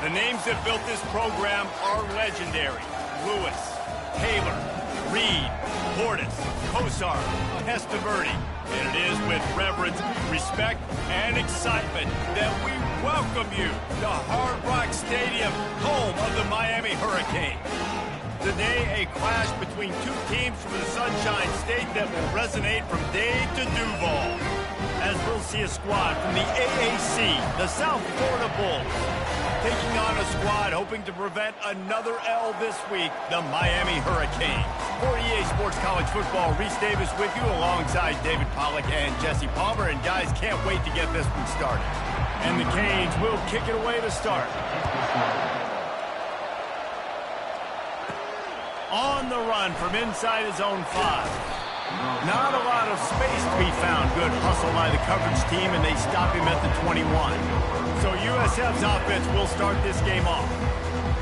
The names that built this program are legendary. Lewis, Taylor, Reed, Portis, Kosar, Testaverde. And it is with reverence, respect, and excitement that we welcome you to Hard Rock Stadium, home of the Miami Hurricanes. Today, a clash between two teams from the Sunshine State that will resonate from Dade to Duval. As we'll see a squad from the AAC, the South Florida Bulls, taking on a squad hoping to prevent another L this week, the Miami Hurricanes. For EA Sports College Football, Reese Davis with you alongside David Pollack and Jesse Palmer. And guys, can't wait to get this one started. And the Canes will kick it away to start. On the run from inside his own 5. Not a lot of space to be found. Good hustle by the coverage team, and they stop him at the 21. So USF's offense will start this game off.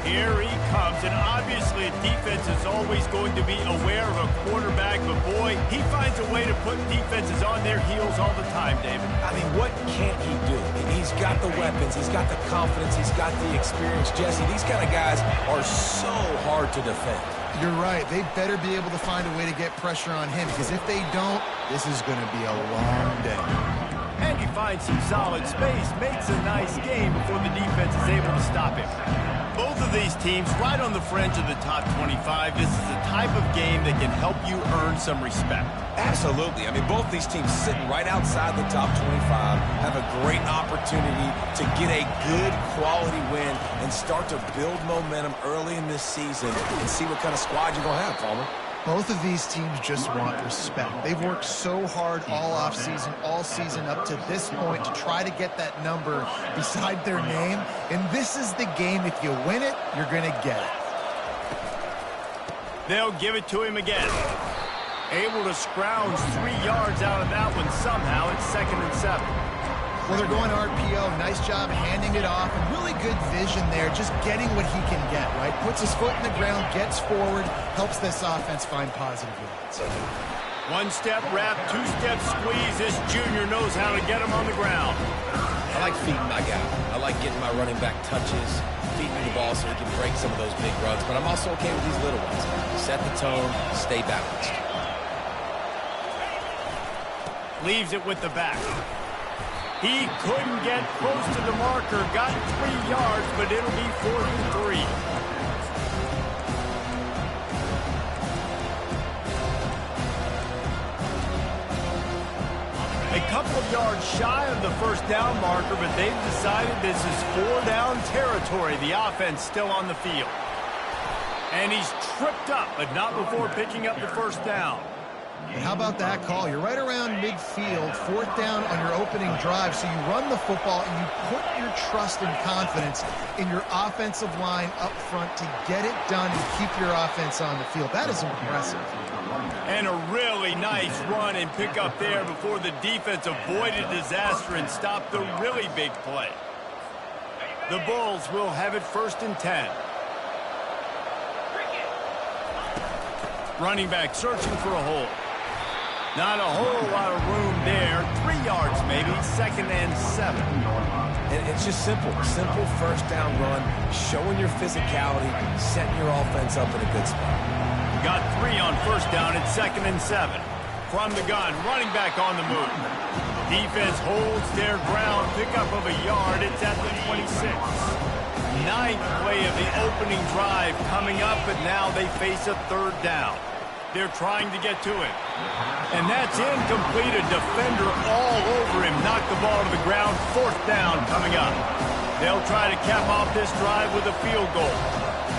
Here he comes, and obviously defense is always going to be aware of a quarterback, but boy, he finds a way to put defenses on their heels all the time, David. I mean, what can't he do? He's got the weapons, he's got the confidence, he's got the experience. Jesse, these kind of guys are so hard to defend. You're right. They better be able to find a way to get pressure on him, because if they don't, this is going to be a long day. And he finds some solid space, makes a nice game before the defense is able to stop him. Both of these teams right on the fringe of the top 25. This is the type of game that can help you earn some respect. Absolutely. I mean, both these teams sitting right outside the top 25 have a great opportunity to get a good quality win and start to build momentum early in this season and see what kind of squad you're going to have, Palmer. Both of these teams just want respect. They've worked so hard all offseason, all season up to this point to try to get that number beside their name. And this is the game. If you win it, you're going to get it. They'll give it to him again. Able to scrounge 3 yards out of that one somehow. It's 2nd and 7. Well, they're going RPO. Nice job handing it off. And really good vision there, just getting what he can get, right? Puts his foot in the ground, gets forward, helps this offense find positive yards. 1-step wrap, 2-step squeeze. This junior knows how to get him on the ground. I like feeding my guy. I like getting my running back touches, feeding the ball so he can break some of those big runs. But I'm also okay with these little ones. Set the tone, stay balanced. Leaves it with the back. He couldn't get close to the marker. Got 3 yards, but it'll be 4th and 3. A couple of yards shy of the first down marker, but they've decided this is 4-down territory. The offense still on the field. And he's tripped up, but not before picking up the first down. And how about that call? You're right around midfield, 4th down on your opening drive, so you run the football and you put your trust and confidence in your offensive line up front to get it done and keep your offense on the field. That is impressive. And a really nice run and pick up there before the defense avoided disaster and stopped the really big play. The Bulls will have it 1st and 10. Running back searching for a hole. Not a whole lot of room there. 3 yards maybe, 2nd and 7. And it's just simple. Simple 1st down run, showing your physicality, setting your offense up in a good spot. Got 3 on 1st down at 2nd and 7. From the gun, running back on the move. Defense holds their ground, pickup of a yard. It's at the 26. 9th play of the opening drive coming up, but now they face a 3rd down. They're trying to get to him. And that's incomplete. A defender all over him. Knocked the ball to the ground. 4th down coming up. They'll try to cap off this drive with a field goal.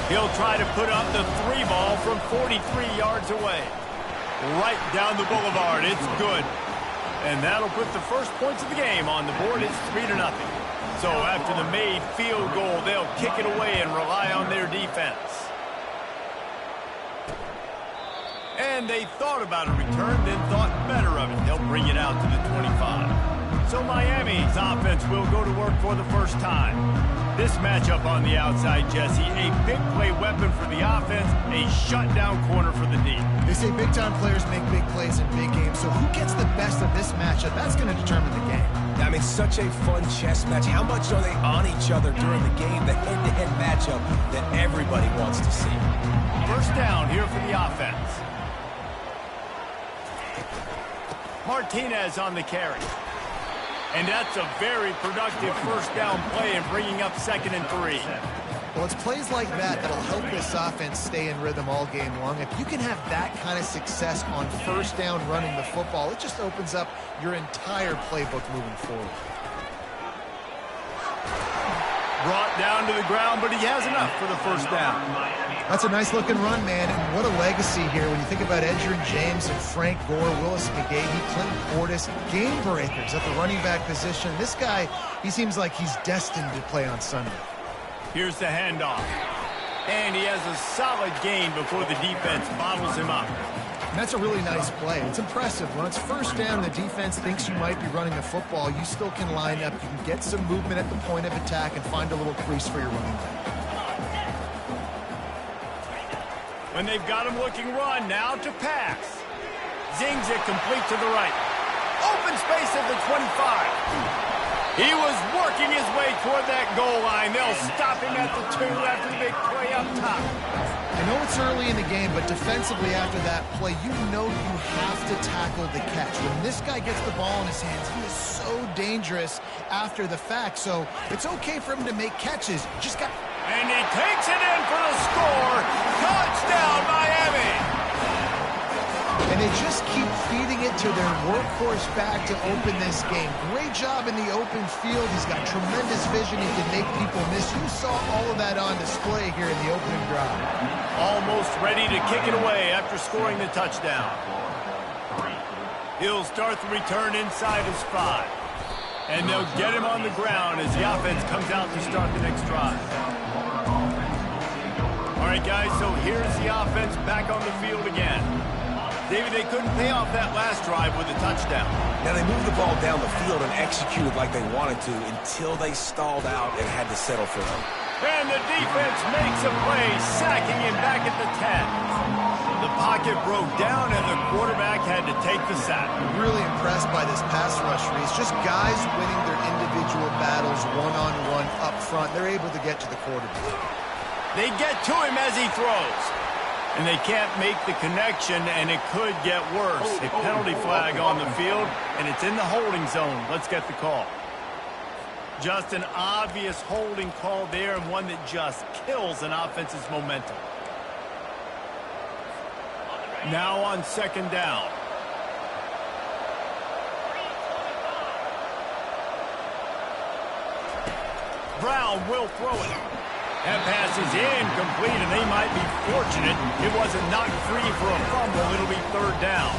He'll try to put up the 3 ball from 43 yards away. Right down the boulevard. It's good. And that'll put the first points of the game on the board. It's 3-0. So after the made field goal, they'll kick it away and rely on their defense. And they thought about a return, then thought better of it. They'll bring it out to the 25. So Miami's offense will go to work for the first time. This matchup on the outside, Jesse, a big play weapon for the offense, a shutdown corner for the D. They say big-time players make big plays in big games, so who gets the best of this matchup? That's going to determine the game. I mean, such a fun chess match. How much are they on each other during the game? The head-to-head matchup that everybody wants to see. First down here for the offense. Martinez on the carry. And that's a very productive first down play in bringing up 2nd and 3. Well, it's plays like that that'll help this offense stay in rhythm all game long. If you can have that kind of success on first down running the football, it just opens up your entire playbook moving forward. Brought down to the ground, but he has enough for the first down. That's a nice-looking run, man, and what a legacy here when you think about Edgerrin James and Frank Gore, Willis McGahee, Clinton Portis, game breakers at the running back position. This guy, he seems like he's destined to play on Sunday. Here's the handoff. And he has a solid gain before the defense bottles him up. And that's a really nice play. It's impressive. When it's first down and the defense thinks you might be running the football, you still can line up. You can get some movement at the point of attack and find a little crease for your running back. When they've got him looking run, now to pass. Zings it complete to the right. Open space at the 25. He was working his way toward that goal line. They'll stop him at the 2 after the big play up top. I know it's early in the game, but defensively after that play, you know you have to tackle the catch. When this guy gets the ball in his hands, he is so dangerous after the fact. So it's okay for him to make catches. Just got... And he takes it in for the score. Touchdown, Miami. And they just keep feeding it to their workhorse back to open this game. Great job in the open field. He's got tremendous vision. He can make people miss. You saw all of that on display here in the opening drive. Almost ready to kick it away after scoring the touchdown. He'll start the return inside his 5. And they'll get him on the ground as the offense comes out to start the next drive. All right, guys, so here's the offense back on the field again. David, they couldn't pay off that last drive with a touchdown. Now, they moved the ball down the field and executed like they wanted to until they stalled out and had to settle for them. And the defense makes a play, sacking him back at the 10. The pocket broke down, and the quarterback had to take the sack. Really impressed by this pass rush, Reese. Just guys winning their individual battles one-on-one up front. They're able to get to the quarterback. They get to him as he throws. And they can't make the connection, and it could get worse. A penalty flag on the field, and it's in the holding zone. Let's get the call. Just an obvious holding call there, and one that just kills an offense's momentum. Now on 2nd down. Brown will throw it. That pass is incomplete, and they might be fortunate it wasn't knocked free for a fumble. It'll be 3rd down.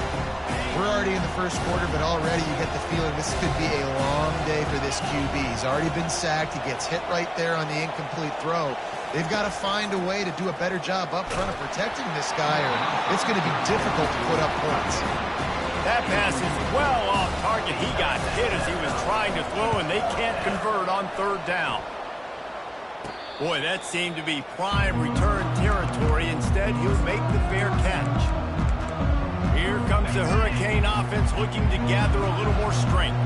We're already in the first quarter, but already you get the feeling this could be a long day for this QB. He's already been sacked. He gets hit right there on the incomplete throw. They've got to find a way to do a better job up front of protecting this guy, or it's going to be difficult to put up points. That pass is well off target. He got hit as he was trying to throw, and they can't convert on 3rd down. Boy, that seemed to be prime return territory. Instead, he'll make the fair catch. Here comes the Hurricane offense looking to gather a little more strength.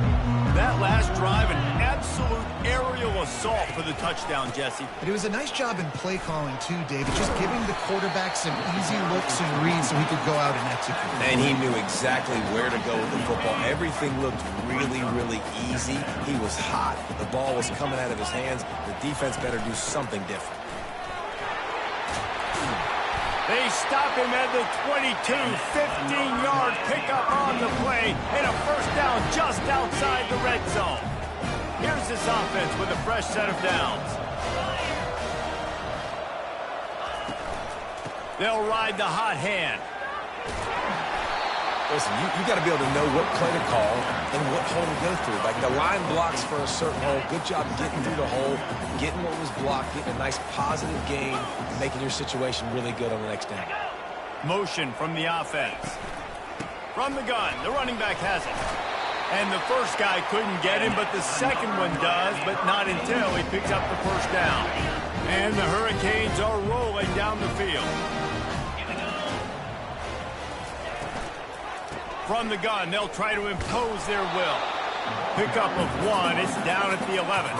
That last drive, an absolute aerial assault for the touchdown, Jesse. But it was a nice job in play calling, too, David. Just giving the quarterback some easy looks and reads so he could go out and execute. And he knew exactly where to go with the football. Everything looked really, really easy. He was hot. The ball was coming out of his hands. The defense better do something different. They stop him at the 22, 15-yard pickup on the play, and a first down just outside the red zone. Here's this offense with a fresh set of downs. They'll ride the hot hand. Listen, you got to be able to know what play to call and what hole to go through. Like the line blocks for a certain hole. Good job getting through the hole, getting what was blocked, getting a nice positive gain, and making your situation really good on the next down. Motion from the offense. From the gun, the running back has it. And the first guy couldn't get him, but the second one does, but not until he picks up the first down. And the Hurricanes are rolling down the field. From the gun, they'll try to impose their will. Pickup of 1. It's down at the 11.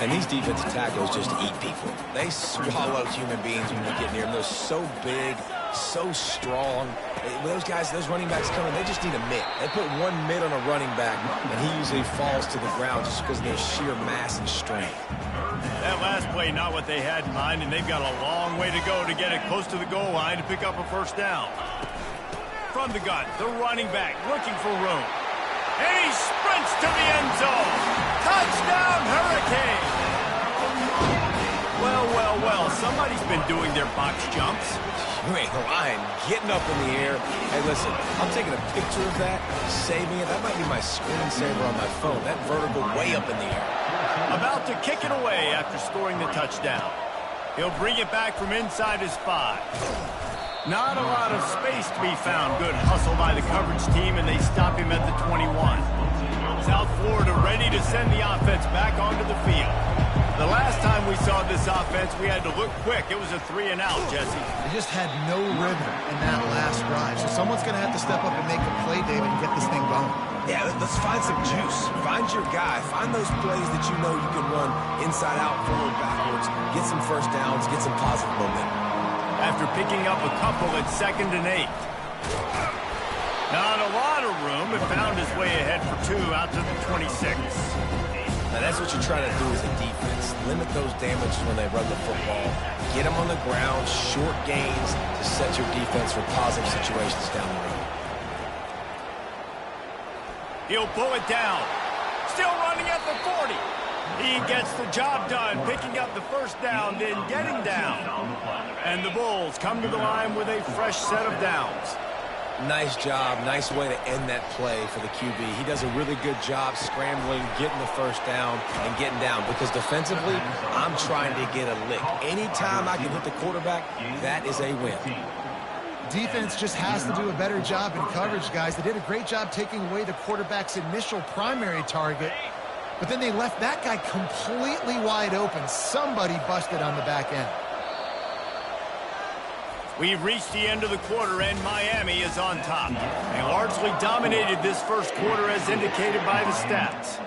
And these defensive tackles just eat people. They swallow human beings when you get near them. They're so big, so strong. When those guys, those running backs come in, they just need a mitt. They put one mitt on a running back, and he usually falls to the ground just because of their sheer mass and strength. That last play, not what they had in mind, and they've got a long way to go to get it close to the goal line to pick up a first down. From the gun, the running back looking for room. And he sprints to the end zone. Touchdown, Hurricane! Well, well, well, somebody's been doing their box jumps. You ain't lying. Getting up in the air. Hey, listen, I'm taking a picture of that, saving it. That might be my screensaver on my phone. That vertical way up in the air. About to kick it away after scoring the touchdown. He'll bring it back from inside his 5. Not a lot of space to be found. Good hustle by the coverage team, and they stop him at the 21. South Florida ready to send the offense back onto the field. The last time we saw this offense, we had to look quick. It was a 3-and-out, Jesse. They just had no rhythm in that last drive. So someone's going to have to step up and make a play, David, and get this thing going. Yeah, let's find some juice. Find your guy. Find those plays that you know you can run inside out, forward, backwards. Get some first downs. Get some positive momentum. After picking up a couple at 2nd and 8. Not a lot of room, but found his way ahead for 2 out to the 26. Now that's what you're trying to do as a defense. Limit those damages when they run the football. Get them on the ground, short gains to set your defense for positive situations down the road. He'll pull it down. Still running at the 40. He gets the job done, picking up the first down, then getting down. And the Bulls come to the line with a fresh set of downs. Nice job. Nice way to end that play for the QB. He does a really good job scrambling, getting the first down, and getting down. Because defensively, I'm trying to get a lick. Anytime I can hit the quarterback, that is a win. Defense just has to do a better job in coverage, guys. They did a great job taking away the quarterback's initial primary target. But then they left that guy completely wide open. Somebody busted on the back end. We've reached the end of the quarter, and Miami is on top. They largely dominated this first quarter as indicated by the stats.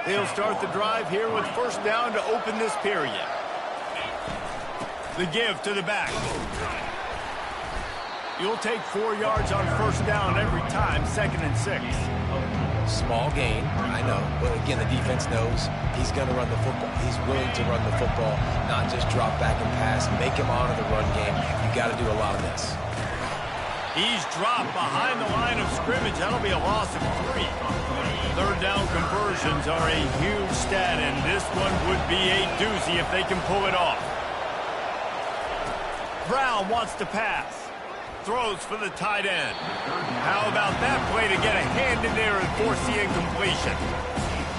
They'll start the drive here with first down to open this period. The give to the back. You'll take 4 yards on first down every time, 2nd and 6. Small gain, I know. But again, the defense knows he's going to run the football. He's willing to run the football, not just drop back and pass. Make him honor the run game. You got to do a lot of this. He's dropped behind the line of scrimmage. That'll be a loss of 3. Third down conversions are a huge stat, and this one would be a doozy if they can pull it off. Brown wants to pass. Throws for the tight end. How about that play to get a hand in there and force the incompletion?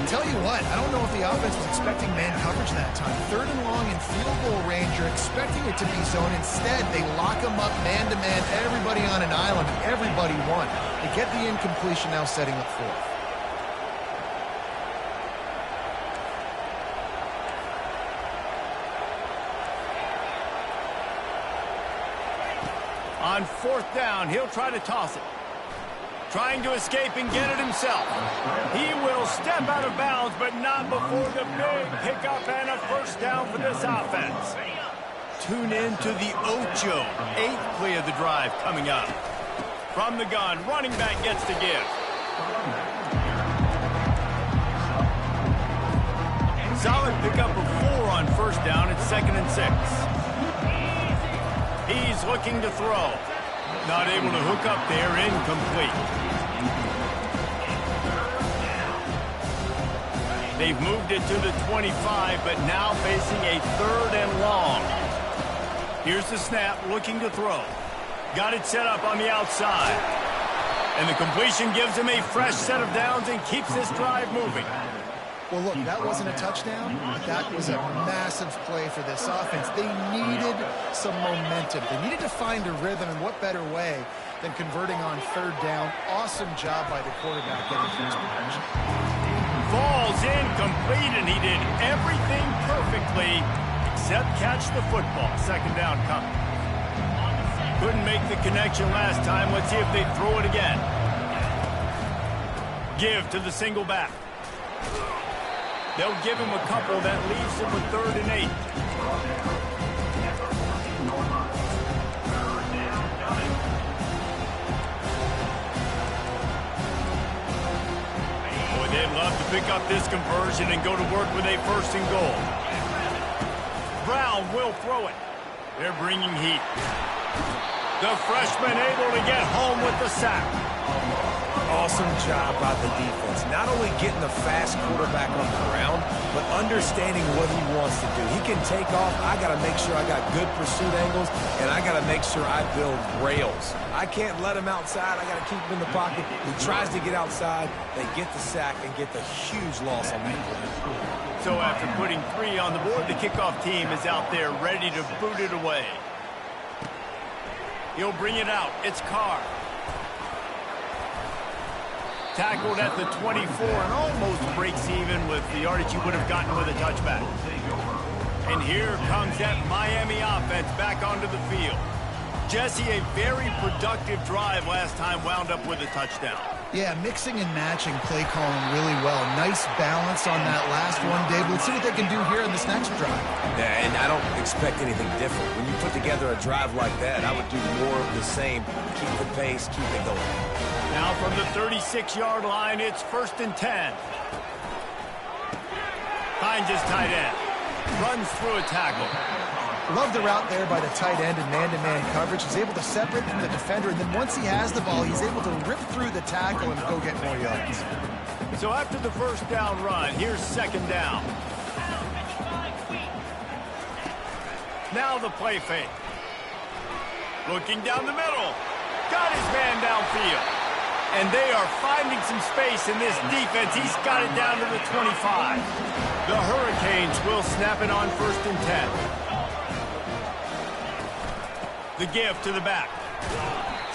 Tell you what, I don't know if the offense was expecting man coverage that time. 3rd and long in field goal range, you're expecting it to be zone. Instead, they lock them up man-to-man, everybody on an island, everybody won. They get the incompletion, now setting up 4th. On 4th down, he'll try to toss it. Trying to escape and get it himself. He will step out of bounds, but not before the big pickup and a first down for this offense. Tune in to the Ocho. 8th play of the drive coming up. From the gun, running back gets the give. Solid pickup of 4 on first down at 2nd and 6. He's looking to throw. Not able to hook up there, incomplete. They've moved it to the 25, but now facing a 3rd and long. Here's the snap, looking to throw. Got it set up on the outside. And the completion gives him a fresh set of downs and keeps this drive moving. Well, look, that wasn't a touchdown, but that was a massive play for this offense. They needed some momentum. They needed to find a rhythm, and what better way than converting on 3rd down. Awesome job by the quarterback getting first protection. Falls incomplete, and he did everything perfectly except catch the football. 2nd down coming. Couldn't make the connection last time. Let's see if they throw it again. Give to the single back. They'll give him a couple. That leaves him with 3rd and 8. Boy, they'd love to pick up this conversion and go to work with a 1st and goal. Brown will throw it. They're bringing heat. The freshman able to get home with the sack. Awesome job by the defense. Not only getting the fast quarterback on the ground, but understanding what he wants to do. He can take off. I got to make sure I got good pursuit angles, and I got to make sure I build rails. I can't let him outside. I got to keep him in the pocket. He tries to get outside. They get the sack and get the huge loss on that play. So after putting 3 on the board, the kickoff team is out there ready to boot it away. He'll bring it out. It's Carr. Tackled at the 24 and almost breaks even with the yardage he would have gotten with a touchback. And here comes that Miami offense back onto the field. Jesse, a very productive drive last time wound up with a touchdown. Yeah, mixing and matching play calling really well. Nice balance on that last one, Dave. Let's see what they can do here in this next drive. Yeah, and I don't expect anything different. When you put together a drive like that, I would do more of the same. Keep the pace, keep it going. Now from the 36-yard line, it's 1st and 10. Finds his tight end. Runs through a tackle. Love the route there by the tight end in man-to-man coverage. He's able to separate from the defender, and then once he has the ball, he's able to rip through the tackle and go get more yards. So after the 1st down run, here's 2nd down. Now the play fake. Looking down the middle. Got his man downfield. And they are finding some space in this defense. He's got it down to the 25. The Hurricanes will snap it on 1st and 10. The give to the back.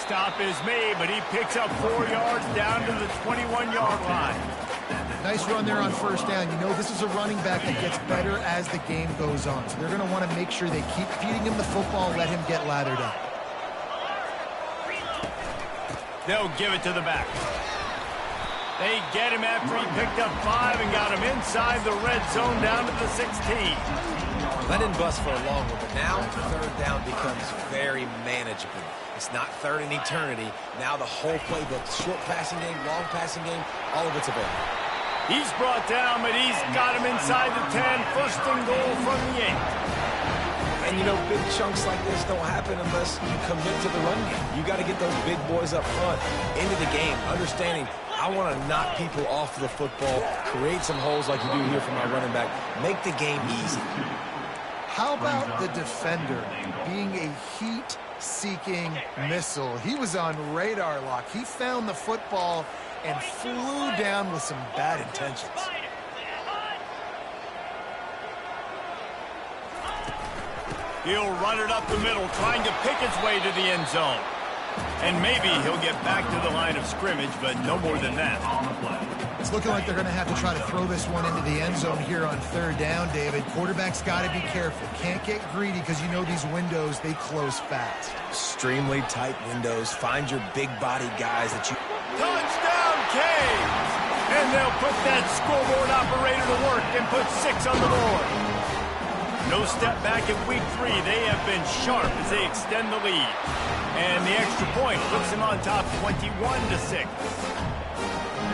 Stop is made, but he picks up 4 yards down to the 21-yard line. Nice run there on 1st down. You know this is a running back that gets better as the game goes on. So they're going to want to make sure they keep feeding him the football, let him get lathered up. They'll give it to the back. They get him after he picked up 5 and got him inside the red zone down to the 16. That didn't bust for a long one, but now 3rd down becomes very manageable. It's not 3rd and eternity. Now the whole playbook, short passing game, long passing game, all of it's available. He's brought down, but he's got him inside the 10. 1st and goal from the 8. And, you know, big chunks like this don't happen unless you commit to the run game. You got to get those big boys up front into the game, understanding I want to knock people off the football, create some holes like you do here for my running back, make the game easy. How about the defender being a heat-seeking missile? He was on radar lock. He found the football and flew down with some bad intentions. He'll run it up the middle, trying to pick its way to the end zone. And maybe he'll get back to the line of scrimmage, but no more than that. It's looking like they're going to have to try to throw this one into the end zone here on 3rd down, David. Quarterback's got to be careful. Can't get greedy because you know these windows, they close fast. Extremely tight windows. Find your big body guys that you... Touchdown, Canes! And they'll put that scoreboard operator to work and put 6 on the board. No step back in week 3. They have been sharp as they extend the lead. And the extra point puts them on top 21-6.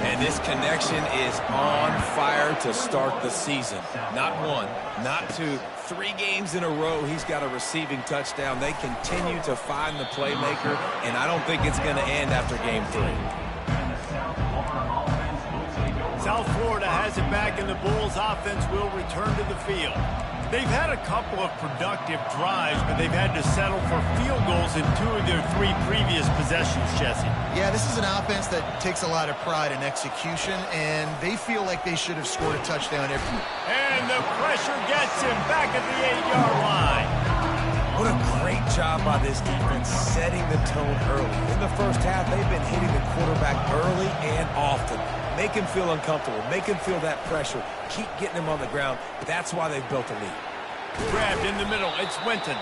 And this connection is on fire to start the season. Not 1, not 2, 3 games in a row he's got a receiving touchdown. They continue to find the playmaker, and I don't think it's going to end after game 3. South Florida has it back, and the Bulls offense will return to the field. They've had a couple of productive drives, but they've had to settle for field goals in 2 of their 3 previous possessions, Jesse. Yeah, this is an offense that takes a lot of pride in execution, and they feel like they should have scored a touchdown every week. And the pressure gets him back at the 8-yard line. What a great job by this defense setting the tone early. In the first half, they've been hitting the quarterback early and often. Make him feel uncomfortable. Make him feel that pressure. Keep getting him on the ground. That's why they've built a lead. Grabbed in the middle. It's Winton.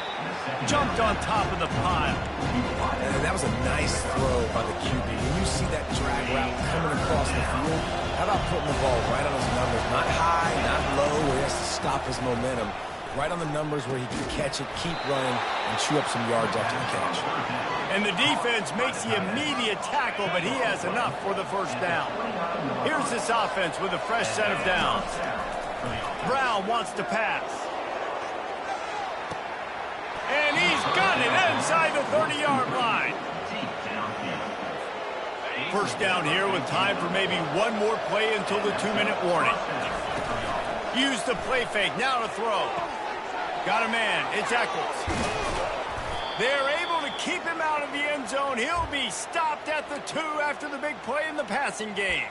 Jumped on top of the pile. And that was a nice throw by the QB. When you see that drag route coming across the field, how about putting the ball right on his numbers? Not high, not low, where he has to stop his momentum. Right on the numbers where he can catch it, keep running, and chew up some yards after the catch. And the defense makes the immediate tackle, but he has enough for the first down. Here's this offense with a fresh set of downs. Brown wants to pass. And he's got it inside the 30-yard line. First down here with time for maybe one more play until the 2-minute warning. Use the play fake, now to throw. Got a man, it's Eccles. They're able to keep him out of the end zone. He'll be stopped at the 2 after the big play in the passing game.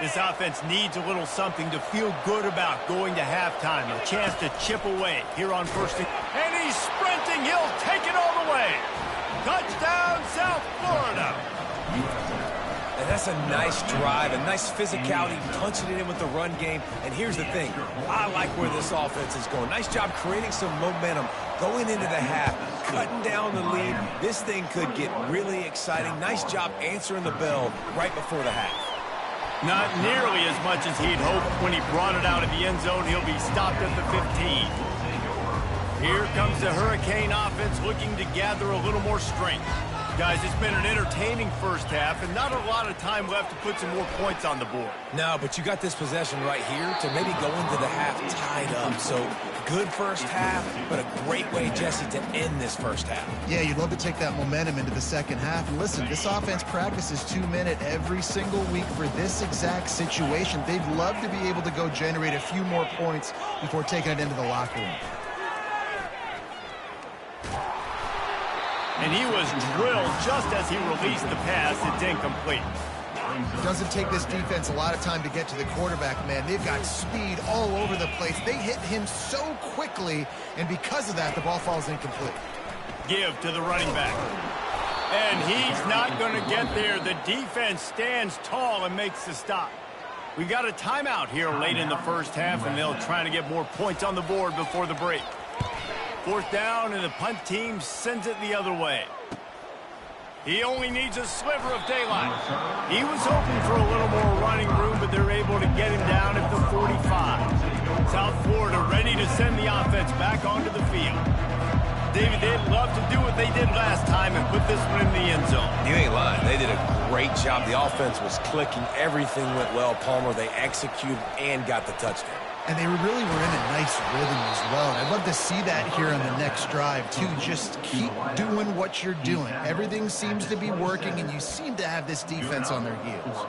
This offense needs a little something to feel good about going to halftime. A chance to chip away here on first. And he's sprinting. He'll take it all the way. Touchdown, South Florida. And that's a nice drive, a nice physicality, punching it in with the run game. And here's the thing. I like where this offense is going. Nice job creating some momentum going into the half, cutting down the lead. This thing could get really exciting. Nice job answering the bell right before the half. Not nearly as much as he'd hoped when he brought it out of the end zone. He'll be stopped at the 15. Here comes the Hurricane offense looking to gather a little more strength. Guys, it's been an entertaining first half and not a lot of time left to put some more points on the board. No, but you got this possession right here to maybe go into the half tied up. So good first half, but a great way, Jesse, to end this first half. Yeah, you'd love to take that momentum into the second half. And listen, this offense practices 2-minute every single week for this exact situation. They'd love to be able to go generate a few more points before taking it into the locker room. And he was drilled just as he released the pass. It's incomplete. Doesn't take this defense a lot of time to get to the quarterback, man. They've got speed all over the place. They hit him so quickly, and because of that, the ball falls incomplete. Give to the running back. And he's not going to get there. The defense stands tall and makes the stop. We got a timeout here late in the first half, and they'll try to get more points on the board before the break. Fourth down, and the punt team sends it the other way. He only needs a sliver of daylight. He was hoping for a little more running room, but they're able to get him down at the 45. South Florida ready to send the offense back onto the field. David, they'd love to do what they did last time and put this one in the end zone. You ain't lying. They did a great job. The offense was clicking. Everything went well, Palmer. They executed and got the touchdown. And they really were in a nice rhythm as well. And I'd love to see that here on the next drive, too. Just keep doing what you're doing. Everything seems to be working, and you seem to have this defense on their heels.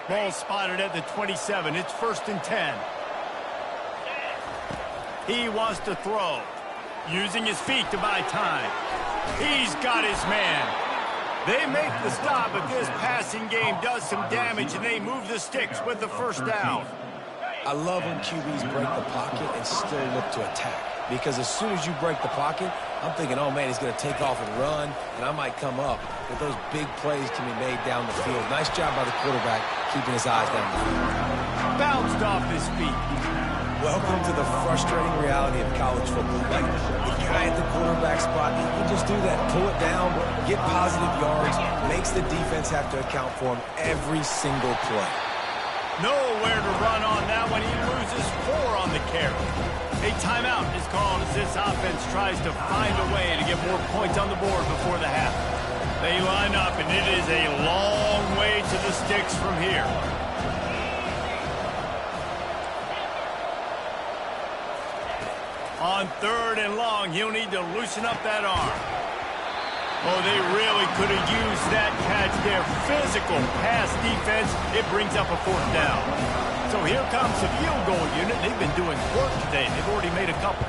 Ball spotted at the 27. It's 1st and 10. He wants to throw. Using his feet to buy time. He's got his man. They make the stop, but this passing game does some damage, and they move the sticks with the first down. I love when QBs break the pocket and still look to attack. Because as soon as you break the pocket, I'm thinking, oh, man, he's going to take off and run, and I might come up. But those big plays can be made down the field. Nice job by the quarterback keeping his eyes down the field. Bounced off his feet. Welcome to the frustrating reality of college football. Like, the guy at the quarterback spot, he can just do that. Pull it down, get positive yards, makes the defense have to account for him every single play. Nowhere to run on that one. He loses 4 on the carry. A timeout is called as this offense tries to find a way to get more points on the board before the half. They line up, and it is a long way to the sticks from here. On 3rd and long, he'll need to loosen up that arm. Oh, they really could have used that catch there. Physical pass defense. It brings up a 4th down. So here comes the field goal unit. They've been doing work today. They've already made a couple.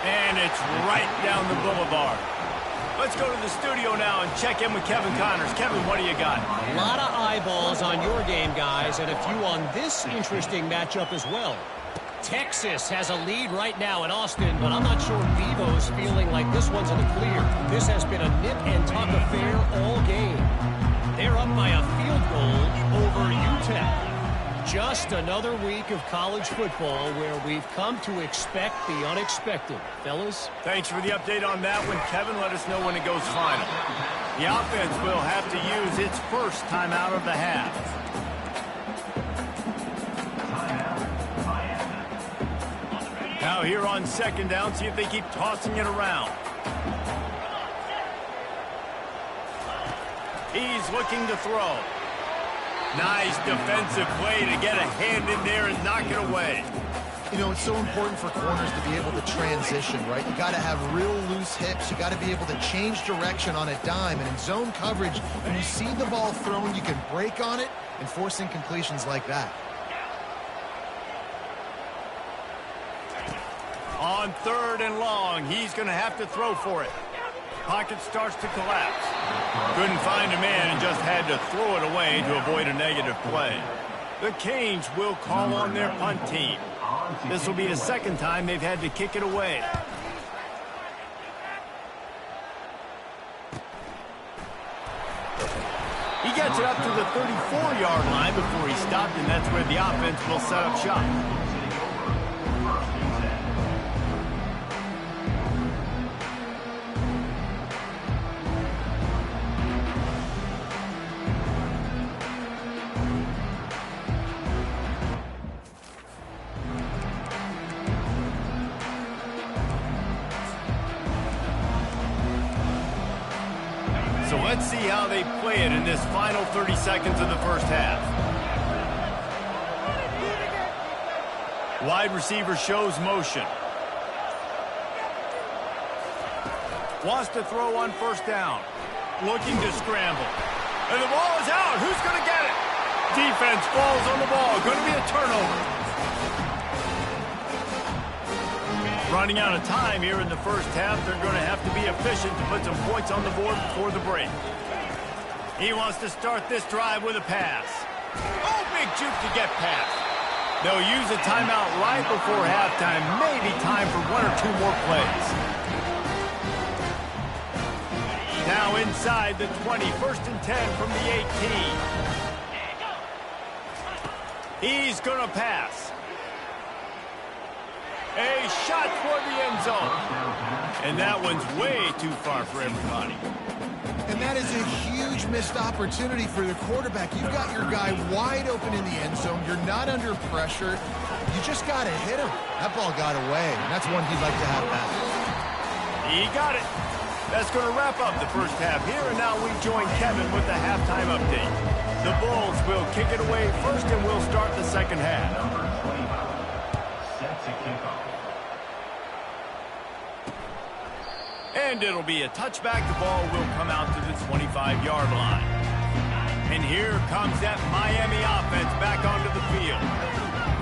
And it's right down the boulevard. Let's go to the studio now and check in with Kevin Connors. Kevin, what do you got? A lot of eyeballs on your game, guys, and a few on this interesting matchup as well. Texas has a lead right now in Austin, but I'm not sure Bevo's feeling like this one's in the clear. This has been a nip-and-tuck affair all game. They're up by a field goal over UTEP. Just another week of college football where we've come to expect the unexpected. Fellas? Thanks for the update on that one, Kevin. Let us know when it goes final. The offense will have to use its first timeout of the half. Now here on second down, see if they keep tossing it around. He's looking to throw. Nice defensive play to get a hand in there and knock it away. You know, it's so important for corners to be able to transition, right? You got to have real loose hips. You got to be able to change direction on a dime. And in zone coverage, when you see the ball thrown, you can break on it and force incompletions like that. On 3rd and long, he's going to have to throw for it. Pocket starts to collapse. Couldn't find a man and just had to throw it away to avoid a negative play. The Canes will call on their punt team. This will be the second time they've had to kick it away. He gets it up to the 34-yard line before he stopped, and that's where the offense will set up shop. So let's see how they play it in this final 30 seconds of the first half. Wide receiver shows motion. Wants to throw on first down. Looking to scramble. And the ball is out. Who's going to get it? Defense falls on the ball. Going to be a turnover. Running out of time here in the first half. They're going to have to be efficient to put some points on the board before the break. He wants to start this drive with a pass. Oh, big juke to get past. They'll use a timeout right before halftime. Maybe time for 1 or 2 more plays. Now inside the 20. 1st and 10 from the 18. He's going to pass. A shot toward the end zone. And that one's way too far for everybody. And that is a huge missed opportunity for the quarterback. You've got your guy wide open in the end zone. You're not under pressure. You just got to hit him. That ball got away, and that's one he'd like to have back. He got it. That's going to wrap up the first half here, and now we join Kevin with the halftime update. The Bulls will kick it away first, and we'll start the second half. And it'll be a touchback. The ball will come out to the 25-yard line. And here comes that Miami offense back onto the field.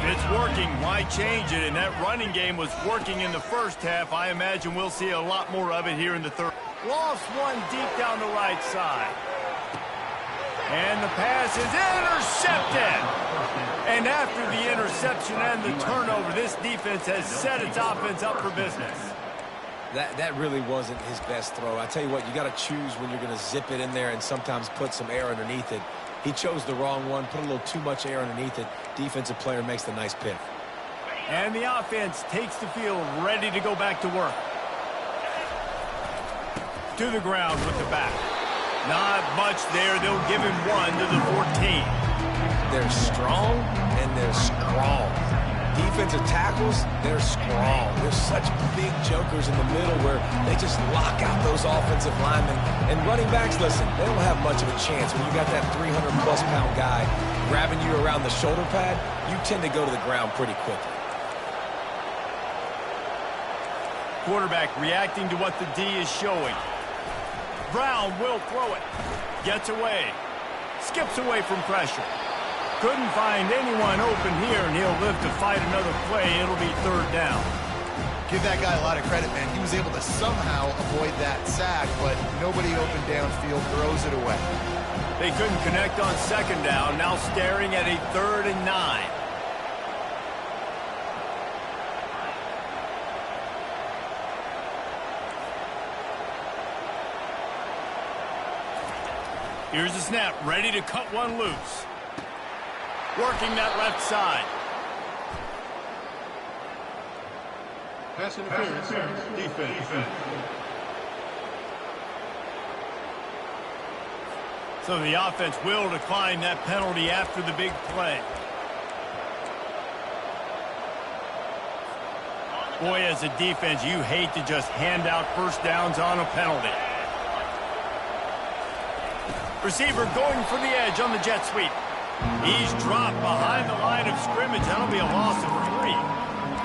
It's working. Why change it? And that running game was working in the first half. I imagine we'll see a lot more of it here in the third. Lost one deep down the right side. And the pass is intercepted. And after the interception and the turnover, this defense has set its offense up for business. That really wasn't his best throw. I tell you what, you got to choose when you're going to zip it in there and sometimes put some air underneath it. He chose the wrong one, put a little too much air underneath it. Defensive player makes the nice pick. And the offense takes the field, ready to go back to work. To the ground with the back. Not much there. They'll give him 1 to the 14. They're strong and they're strong. Defensive tackles, they're strong. They're such big jokers in the middle where they just lock out those offensive linemen. And running backs, listen, they don't have much of a chance. When you got that 300-plus pound guy grabbing you around the shoulder pad, you tend to go to the ground pretty quickly. Quarterback reacting to what the D is showing. Brown will throw it. Gets away. Skips away from pressure. Couldn't find anyone open here, and he'll live to fight another play. It'll be 3rd down. Give that guy a lot of credit, man. He was able to somehow avoid that sack, but nobody open downfield, throws it away. They couldn't connect on 2nd down, now staring at a 3rd and 9. Here's the snap, ready to cut one loose. working that left side. Pass interference. Defense. So the offense will decline that penalty after the big play. Boy, as a defense, you hate to just hand out first downs on a penalty. Receiver going for the edge on the jet sweep. He's dropped behind the line of scrimmage. That'll be a loss of 3.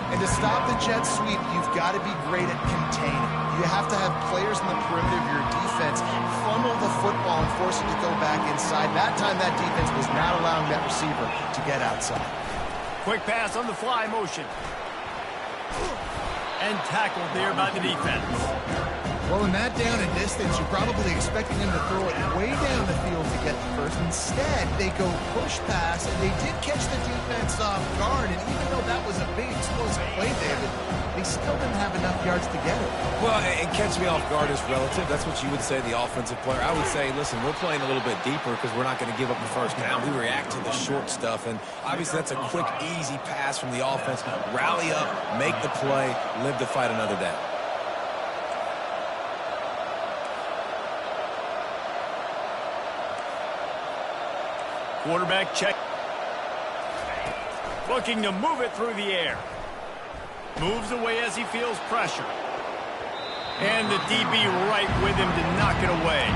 And to stop the jet sweep, you've got to be great at containing. You have to have players in the perimeter of your defense funnel the football and force it to go back inside. That time, that defense was not allowing that receiver to get outside. Quick pass on the fly motion. And tackled there by the defense. Well, in that down and distance, you're probably expecting him to throw it way down the field to get the first. Instead, they go push pass, and they did catch the defense off guard. And even though that was a big explosive play, David, they still didn't have enough yards to get it. Well, and catch me off guard is relative. That's what you would say, the offensive player. I would say, listen, we're playing a little bit deeper because we're not going to give up the first down. We react to the short stuff, and obviously that's a quick, easy pass from the offense. Rally up, make the play, live to fight another down. Quarterback check. Looking to move it through the air. Moves away as he feels pressure. And the DB right with him to knock it away.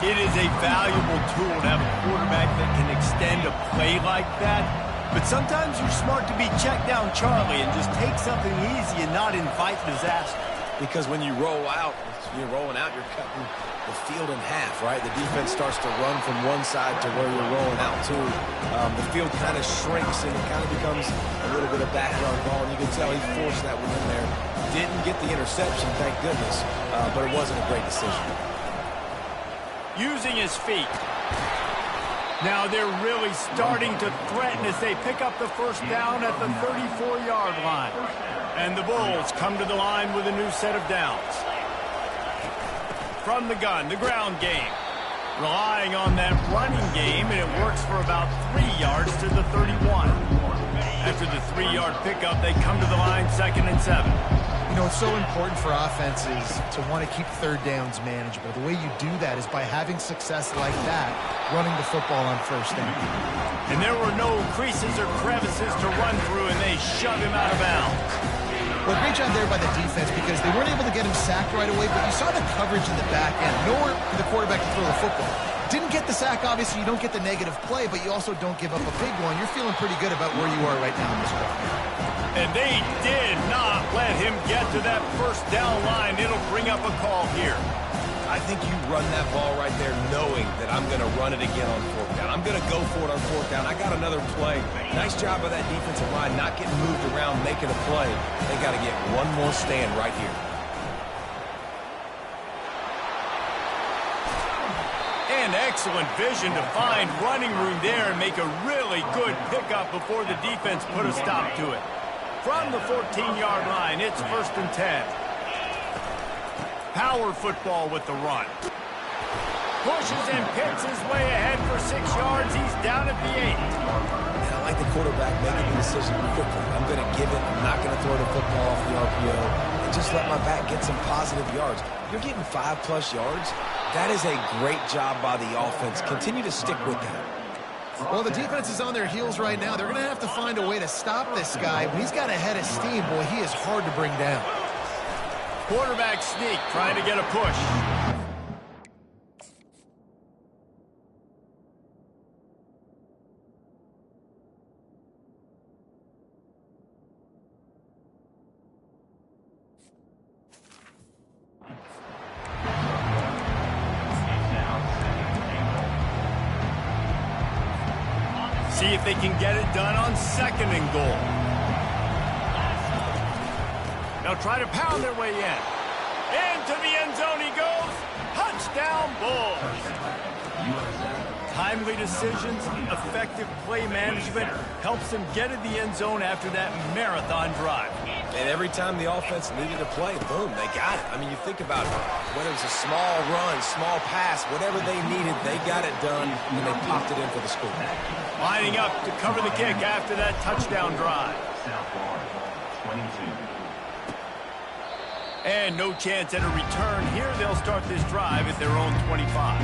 It is a valuable tool to have a quarterback that can extend a play like that. But sometimes you're smart to be check down Charlie and just take something easy and not invite disaster. Because when you roll out, you're rolling out, you're cutting the field in half, right? The defense starts to run from one side to where you're rolling out to. The field kind of shrinks and it kind of becomes a little bit of backyard ball, and you can tell he forced that one in there. Didn't get the interception, thank goodness, but it wasn't a great decision. Using his feet. Now they're really starting to threaten as they pick up the first down at the 34-yard line. And the Bulls come to the line with a new set of downs. From the gun, the ground game. Relying on that running game, and it works for about 3 yards to the 31. After the 3-yard pickup, they come to the line 2nd and 7. You know, it's so important for offenses to want to keep third downs manageable. The way you do that is by having success like that, running the football on first down. And there were no creases or crevices to run through, and they shove him out of bounds. Well, great job there by the defense because they weren't able to get him sacked right away, but you saw the coverage in the back end. Nowhere for the quarterback to throw the football. Didn't get the sack, obviously. You don't get the negative play, but you also don't give up a big one. You're feeling pretty good about where you are right now in this drive. And they did not let him get to that first down line. It'll bring up a call here. I think you run that ball right there knowing that I'm going to run it again on 4th down. I'm going to go for it on 4th down. I got another play. Nice job by that defensive line not getting moved around, making a play. They got to get one more stand right here. And excellent vision to find running room there and make a really good pickup before the defense put a stop to it. From the 14-yard line, it's 1st and 10. Power football with the run. Pushes and picks his way ahead for 6 yards. He's down at the 8. And I like the quarterback making the decision quickly. I'm going to give it. I'm not going to throw the football off the RPO. And just let my back get some positive yards. You're getting 5+ yards. That is a great job by the offense. Continue to stick with that. Well, the defense is on their heels right now. They're going to have to find a way to stop this guy. When he's got a head of steam, boy, he is hard to bring down. Quarterback sneak, trying to get a push. See if they can get it done on 2nd and goal. They'll try to pound their way in. Into the end zone he goes. Touchdown, Bulls. Timely decisions, effective play management helps them get in the end zone after that marathon drive. And every time the offense needed a play, boom, they got it. I mean, you think about it, whether it's a small run, small pass, whatever they needed, they got it done, and they popped it in for the score. Lining up to cover the kick after that touchdown drive. And no chance at a return. Here they'll start this drive at their own 25.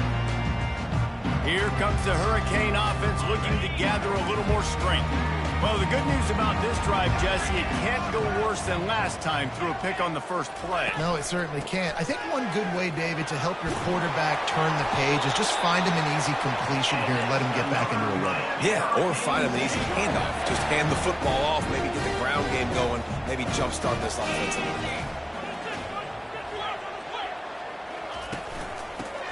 Here comes the Hurricane offense looking to gather a little more strength. Well, the good news about this drive, Jesse, it can't go worse than last time through a pick on the first play. No, it certainly can't. I think one good way, David, to help your quarterback turn the page is just find him an easy completion here and let him get back into a rhythm. Yeah, or find him an easy handoff. Just hand the football off, maybe get the ground game going, maybe jumpstart this offense a little bit.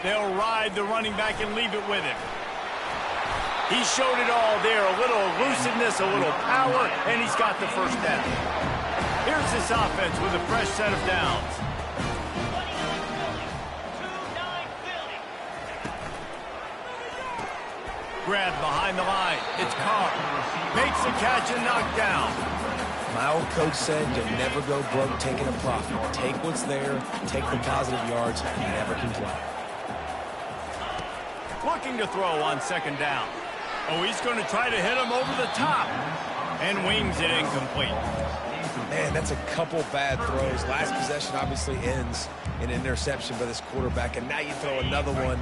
They'll ride the running back and leave it with him. He showed it all there, a little elusiveness, a little power, and he's got the first down. Here's this offense with a fresh set of downs. Grabbed behind the line. It's Carr. Makes the catch and knocked down. My old coach said you'll never go broke taking a profit. Take what's there, take the positive yards, and never complain. Looking to throw on second down. Oh, he's going to try to hit him over the top. And wings it incomplete. Man, that's a couple bad throws. Last possession obviously ends in an interception by this quarterback. And now you throw another one,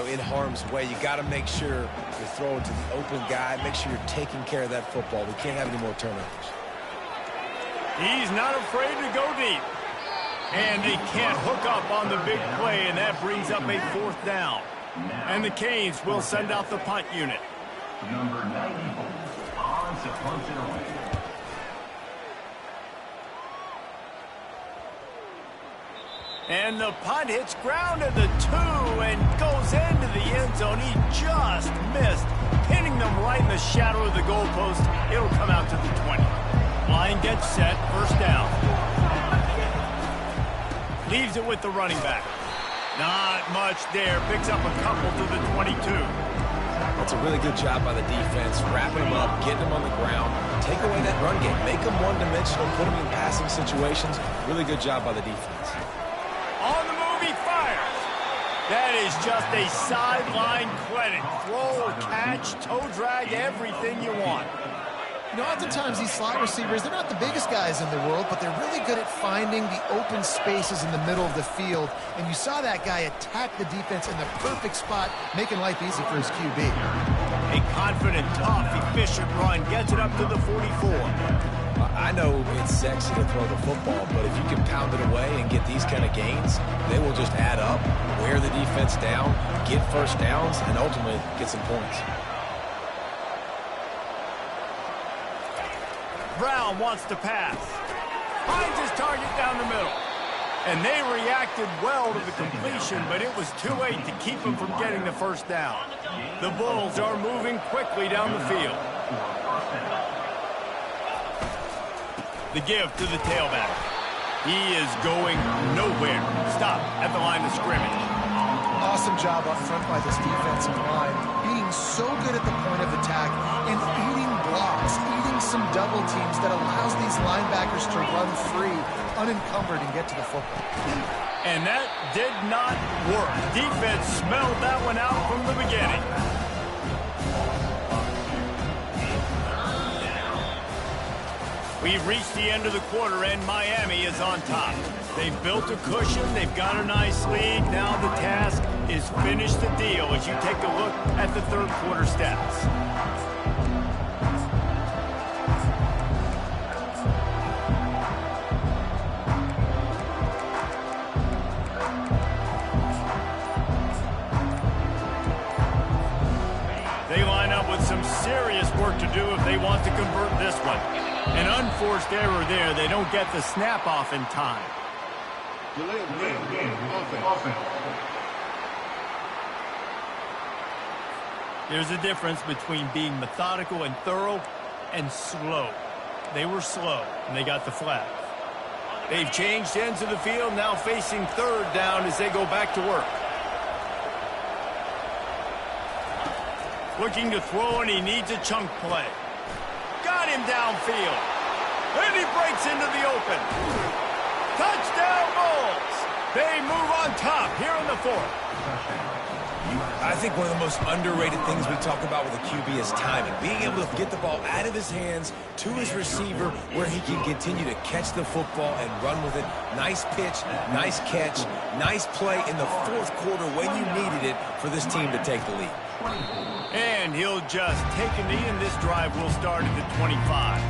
in harm's way. You got to make sure you're throwing to the open guy. Make sure you're taking care of that football. We can't have any more turnovers. He's not afraid to go deep. And they can't hook up on the big play, and that brings up a fourth down. And the Canes will send out the punt unit. Number 94 on to punt it away. And the punt hits ground at the 2 and goes into the end zone. He just missed, pinning them right in the shadow of the goalpost. It'll come out to the 20. Line gets set, first down. Leaves it with the running back. Not much there. Picks up a couple to the 22. That's a really good job by the defense, wrapping them up, getting them on the ground, take away that run game, make them one-dimensional, put them in passing situations. Really good job by the defense. On the move, he fires. That is just a sideline clinic. Throw, catch, toe drag, everything you want. Oftentimes these slot receivers, they're not the biggest guys in the world, but they're really good at finding the open spaces in the middle of the field. And you saw that guy attack the defense in the perfect spot, making life easy for his QB. A confident, tough, efficient run gets it up to the 44. I know it's sexy to throw the football, but if you can pound it away and get these kind of gains, they will just add up, wear the defense down, get first downs, and ultimately get some points. Brown wants to pass. Finds his target down the middle. And they reacted well to the completion, but it was too late to keep him from getting the first down. The Bulls are moving quickly down the field. The give to the tailback. He is going nowhere. Stop at the line of scrimmage. Awesome job up front by this defensive line. Being so good at the point of attack and eating blocks, eating some double teams that allows these linebackers to run free, unencumbered, and get to the football. And that did not work. Defense smelled that one out from the beginning. We've reached the end of the quarter, and Miami is on top. They've built a cushion. They've got a nice lead. Now the task is finish the deal as you take a look at the third quarter stats. They line up with some serious work to do if they want to convert this one. An unforced error there. They don't get the snap off in time. Delay of game. Offense. There's a difference between being methodical and thorough and slow. They were slow, and they got the flag. They've changed ends of the field, now facing third down as they go back to work. Looking to throw, and he needs a chunk play. Got him downfield. And he breaks into the open. Touchdown Bulls. They move on top here in the fourth. I think one of the most underrated things we talk about with a QB is timing. Being able to get the ball out of his hands to his receiver where he can continue to catch the football and run with it. Nice pitch, nice catch, nice play in the fourth quarter when you needed it for this team to take the lead. And he'll just take a knee, and this drive will start at the 25.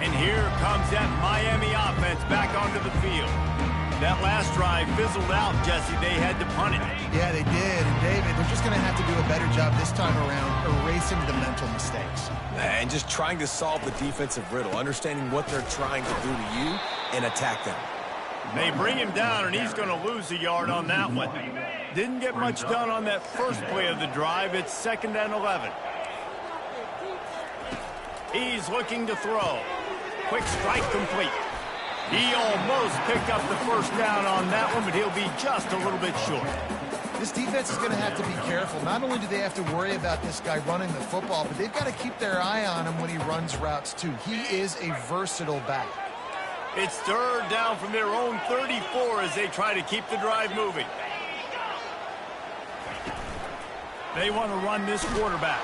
And here comes that Miami offense back onto the field. That last drive fizzled out, Jesse. They had to punt it. Yeah, they did. And, David, they're just going to have to do a better job this time around erasing the mental mistakes. And just trying to solve the defensive riddle, understanding what they're trying to do to you and attack them. They bring him down, and he's going to lose a yard on that one. Didn't get much done on that first play of the drive. It's 2nd and 11. He's looking to throw. Quick strike complete. He almost picked up the first down on that one, but he'll be just a little bit short. This defense is going to have to be careful. Not only do they have to worry about this guy running the football, but they've got to keep their eye on him when he runs routes, too. He is a versatile back. It's 3rd down from their own 34 as they try to keep the drive moving. They want to run this quarterback.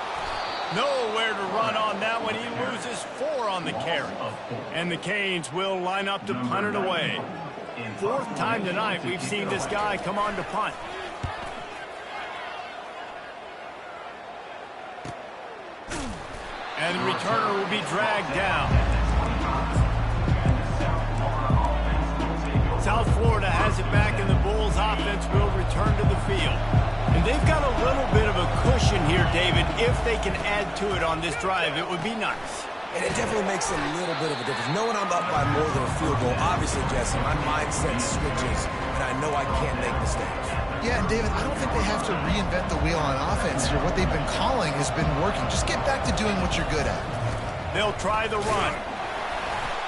Nowhere to run on that one. He loses 4 on the carry. And the Canes will line up to punt it away. 4th time tonight we've seen this guy come on to punt. And the returner will be dragged down. South Florida has it back, and the Bulls offense will return to the field. And they've got a little bit of a cushion here, David. If they can add to it on this drive, it would be nice. And it definitely makes a little bit of a difference. Knowing I'm up by more than a field goal, obviously, Jesse, my mindset switches, and I know I can't make mistakes. Yeah, and David, I don't think they have to reinvent the wheel on offense here. What they've been calling has been working. Just get back to doing what you're good at. They'll try the run.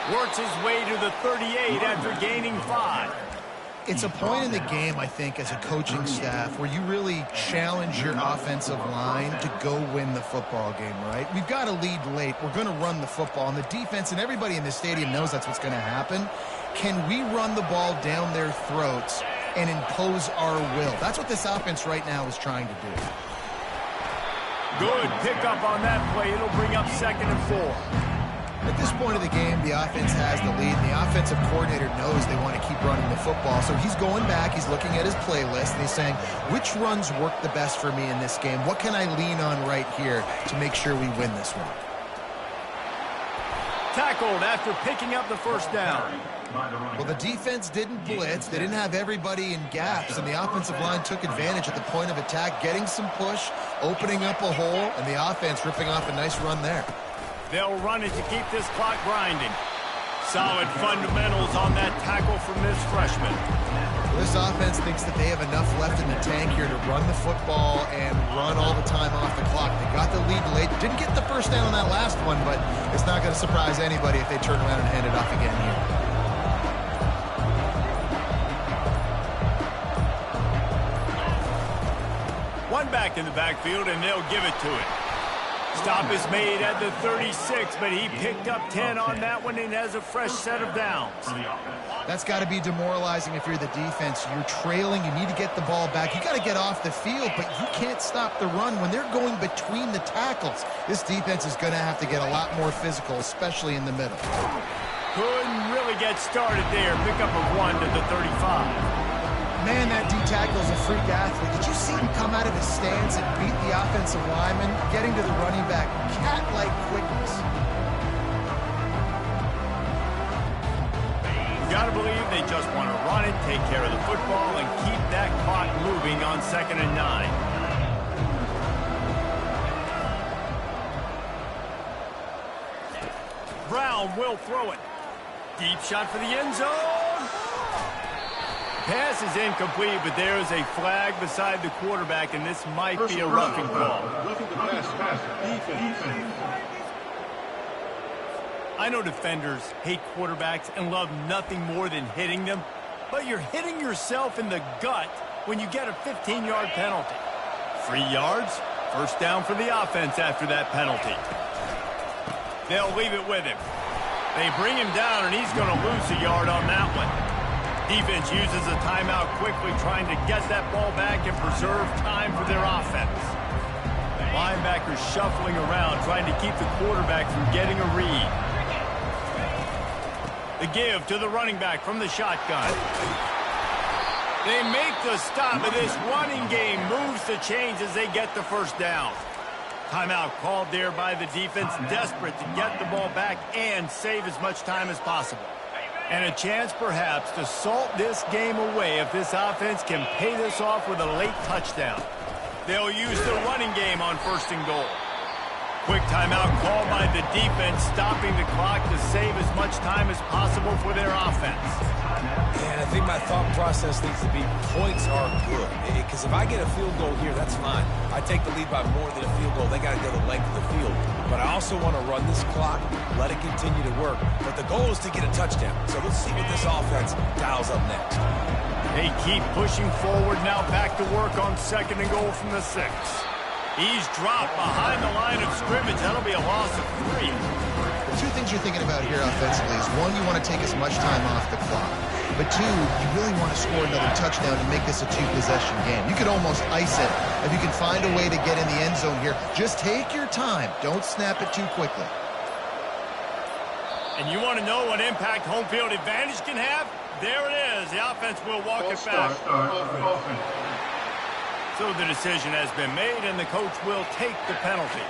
Works his way to the 38 after gaining 5. It's a point in the game, I think, as a coaching staff where you really challenge your offensive line to go win the football game, right? We've got to lead late. We're going to run the football. And the defense and everybody in the stadium knows that's what's going to happen. Can we run the ball down their throats and impose our will? That's what this offense right now is trying to do. Good pickup on that play. It'll bring up 2nd and 4. At this point of the game, the offense has the lead, and the offensive coordinator knows they want to keep running the football. So he's going back, he's looking at his playlist, and he's saying, which runs work the best for me in this game? What can I lean on right here to make sure we win this one? Tackled after picking up the first down. Well, the defense didn't blitz. They didn't have everybody in gaps, and the offensive line took advantage at the point of attack, getting some push, opening up a hole, and the offense ripping off a nice run there. They'll run it to keep this clock grinding. Solid fundamentals on that tackle from this freshman. This offense thinks that they have enough left in the tank here to run the football and run all the time off the clock. They got the lead late. Didn't get the first down on that last one, but it's not going to surprise anybody if they turn around and hand it off again here. One back in the backfield, and they'll give it to it. Stop is made at the 36, but he picked up 10 on that one and has a fresh set of downs. That's got to be demoralizing if you're the defense. You're trailing. You need to get the ball back. You got to get off the field, but you can't stop the run when they're going between the tackles. This defense is going to have to get a lot more physical, especially in the middle. Couldn't really get started there. Pick up a 1 to the 35. Man, that D-tackle's a freak athlete. Did you see him come out of his stance and beat the offensive lineman, getting to the running back? Cat-like quickness. Gotta believe they just want to run it, take care of the football, and keep that clock moving on 2nd and 9. Brown will throw it. Deep shot for the end zone. Pass is incomplete, but there is a flag beside the quarterback, and this might be a roughing call. I know defenders hate quarterbacks and love nothing more than hitting them, but you're hitting yourself in the gut when you get a 15-yard penalty. 3 yards, first down for the offense after that penalty. They'll leave it with him. They bring him down, and he's going to lose a yard on that one. Defense uses a timeout quickly, trying to get that ball back and preserve time for their offense. Linebackers shuffling around, trying to keep the quarterback from getting a read. The give to the running back from the shotgun. They make the stop, and this running game moves the chains as they get the first down. Timeout called there by the defense, desperate to get the ball back and save as much time as possible. And a chance, perhaps, to salt this game away if this offense can pay this off with a late touchdown. They'll use the running game on 1st and goal. Quick timeout called by the defense, stopping the clock to save as much time as possible for their offense. And I think my thought process needs to be points are good. Because if I get a field goal here, that's fine. I take the lead by more than a field goal. They got to go the length of the field. But I also want to run this clock, let it continue to work. But the goal is to get a touchdown. So let's see what this offense dials up next. They keep pushing forward, now back to work on 2nd and goal from the 6. He's dropped behind the line of scrimmage. That'll be a loss of 3. The two things you're thinking about here offensively is, one, you want to take as much time off the clock. But two, you really want to score another touchdown to make this a 2-possession game. You could almost ice it if you can find a way to get in the end zone here. Just take your time. Don't snap it too quickly. And you want to know what impact home field advantage can have? There it is. The offense will walk it back. So the decision has been made, and the coach will take the penalty.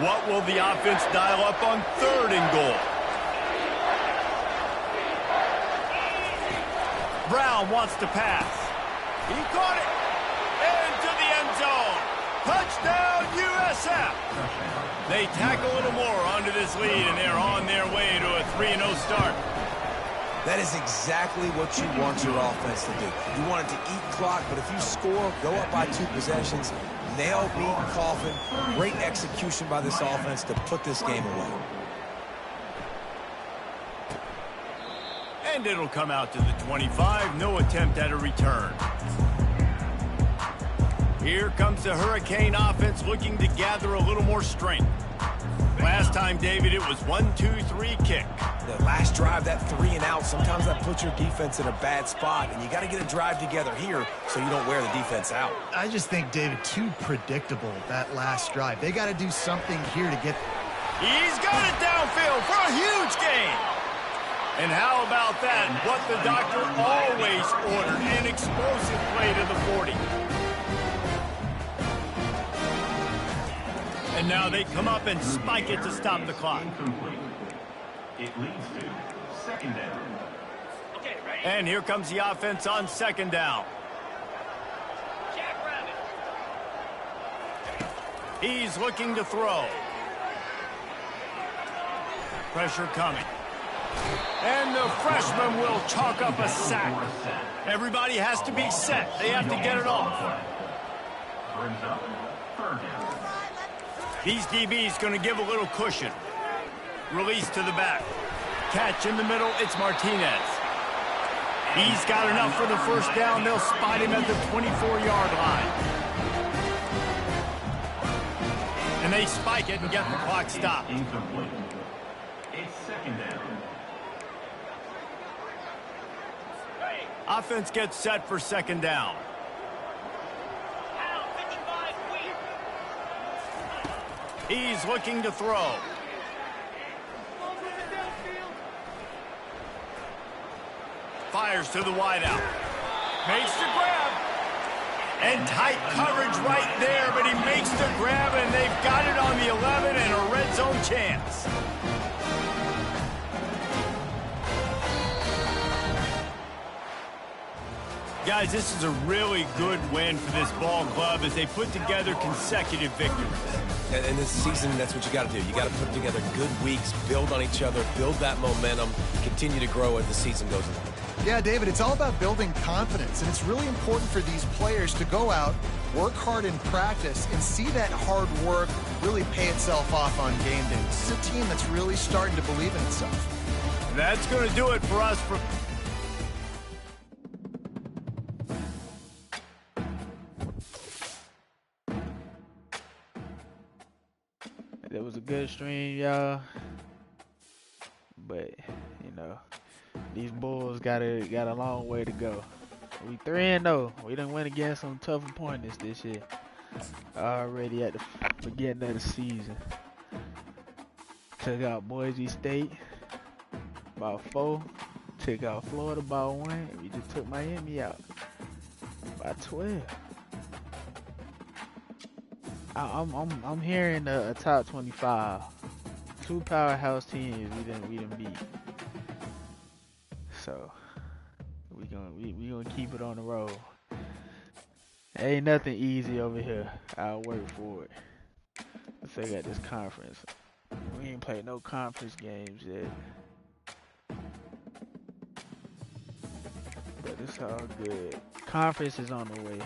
What will the offense dial up on 3rd and goal? Brown wants to pass. He caught it. Into the end zone. Touchdown, USF. They tack a little more onto this lead, and they're on their way to a 3-0 start. That is exactly what you want your offense to do. You want it to eat clock, but if you score, go up by 2 possessions, nail, beat, coffin. Great execution by this offense to put this game away. And it'll come out to the 25. No attempt at a return. Here comes the Hurricane offense looking to gather a little more strength. Last time, David, it was 1-2-3 kick. The last drive, that 3 and out, sometimes that puts your defense in a bad spot, and you got to get a drive together here so you don't wear the defense out. I just think, David, too predictable, that last drive. They got to do something here to get... He's got it downfield for a huge gain. And how about that? What the doctor always ordered, an explosive play to the 40. And now they come up and spike it to stop the clock. It leads to 2nd down. And here comes the offense on 2nd down. He's looking to throw. Pressure coming. And the freshman will chalk up a sack. Everybody has to be set. They have to get it off. Brings up 3rd down. These DBs going to give a little cushion. Release to the back. Catch in the middle. It's Martinez. He's got enough for the first down. They'll spot him at the 24-yard line. And they spike it and get the clock stopped. Incomplete. It's 2nd down. Offense gets set for 2nd down. He's looking to throw. Fires to the wideout. Makes the grab. And tight coverage right there, but he makes the grab, and they've got it on the 11 and a red zone chance. Guys, this is a really good win for this ball club as they put together consecutive victories. And this season, that's what you got to do. You got to put together good weeks, build on each other, build that momentum, continue to grow as the season goes along. Yeah, David, it's all about building confidence, and it's really important for these players to go out, work hard in practice, and see that hard work really pay itself off on game day. This is a team that's really starting to believe in itself. That's going to do it for us. That was a good stream, y'all. But, you know, These Bulls got a long way to go. We 3-0. We done went against some tough opponents this year. Already at the beginning of the season. Took out Boise State by 4. Took out Florida by 1. And we just took Miami out by 12. I'm hearing a top 25. 2 powerhouse teams we done beat. So we gonna keep it on the road. Ain't nothing easy over here. I'll work for it. Let's say I got this conference. We ain't played no conference games yet. But it's all good. Conference is on the way.